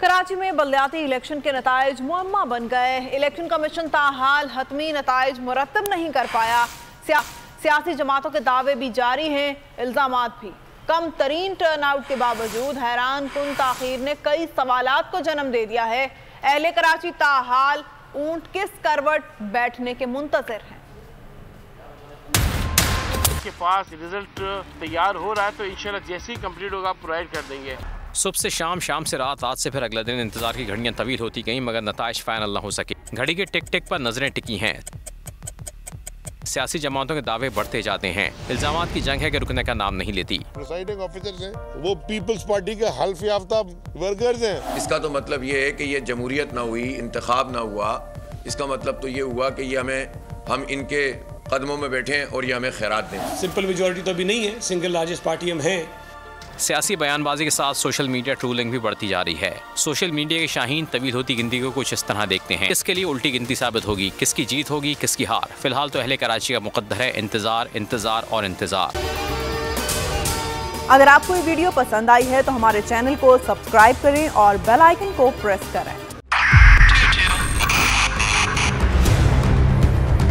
कराची में बलदियाती इलेक्शन के नताइज मुअम्मा बन गए। इलेक्शन कमीशन ताहाल हतमी नताइज मुरतब नहीं कर पाया। सियासी जमातों के दावे भी जारी हैं, इल्जामात भी। कम तरीन टर्न आउट के बावजूद हैरान कुन ताखीर ने कई सवालात को जन्म दे दिया है। अहले कराची ताहाल ऊंट किस करवट बैठने के मुंतज़िर हैं। के पास रिजल्ट तैयार हो रहा है तो इंशाल्लाह जैसे ही कंप्लीट होगा प्रोवाइड कर देंगे। सुबह से शाम, शाम से रात, रात से फिर अगले दिन इंतजार की घड़ियां तवील होती गईं मगर नताइज फाइनल न हो सके। घड़ी के टिक टिक पर नजरें टिकी हैं। सियासी जमातों के दावे बढ़ते जाते हैं। इल्जामात की जंग है कि रुकने का नाम नहीं लेती। प्रिसाइडिंग ऑफिसर्स हैं, वो पीपल्स पार्टी के हल्फ याफ्ता वर्कर्स हैं। इसका तो मतलब ये है कि ये जमहूरियत ना हुई, इंतखाब ना हुआ। इसका मतलब तो ये हुआ कि ये हम इनके कदमों में बैठे हैं और ये हमें खैरात दें। सिंपल मेजॉरिटी तो अभी नहीं है, सिंगल लार्जेस्ट पार्टी हम हैं। सियासी बयानबाजी के साथ सोशल मीडिया ट्रोलिंग भी बढ़ती जा रही है। सोशल मीडिया के शाहीन तवील होती गिनती को कुछ इस तरह देखते हैं। किसके लिए उल्टी गिनती साबित होगी, किसकी जीत होगी, किसकी हार। फिलहाल तो अहले कराची का मुकद्दर है इंतजार, इंतजार और इंतजार। अगर आपको ये वीडियो पसंद आई है तो हमारे चैनल को सब्सक्राइब करें और बेल आइकन को प्रेस करें।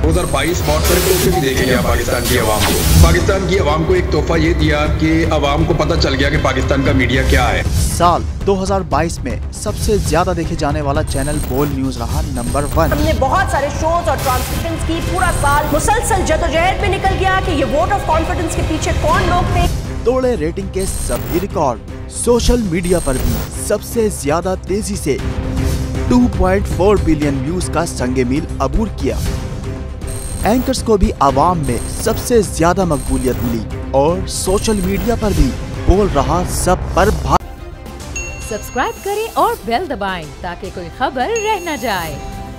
2022 बहुत सारे तोहफे भी देखे गया पाकिस्तान की आवाम को। पाकिस्तान की आवाम को एक तोहफा ये दिया कि आवाम को पता चल गया कि पाकिस्तान का मीडिया क्या है। साल 2022 में सबसे ज्यादा देखे जाने वाला चैनल बोल न्यूज रहा नंबर 1। हमने बहुत सारे शोज और ट्रांसमिशंस की। पूरा साल मुसलसल जदोजहद में निकल गया कि ये वोट ऑफ कॉन्फिडेंस के पीछे कौन लोग थे। तोड़े रेटिंग के सभी रिकॉर्ड। सोशल मीडिया पर भी सबसे ज्यादा तेजी से 2.4 बिलियन व्यूज का संगे मील अबूर किया। एंकर्स को भी आवाम में सबसे ज्यादा मकबूलियत मिली और सोशल मीडिया पर भी बोल रहा सब पर सब्सक्राइब करें और बेल दबाएं ताकि कोई खबर रह न जाए।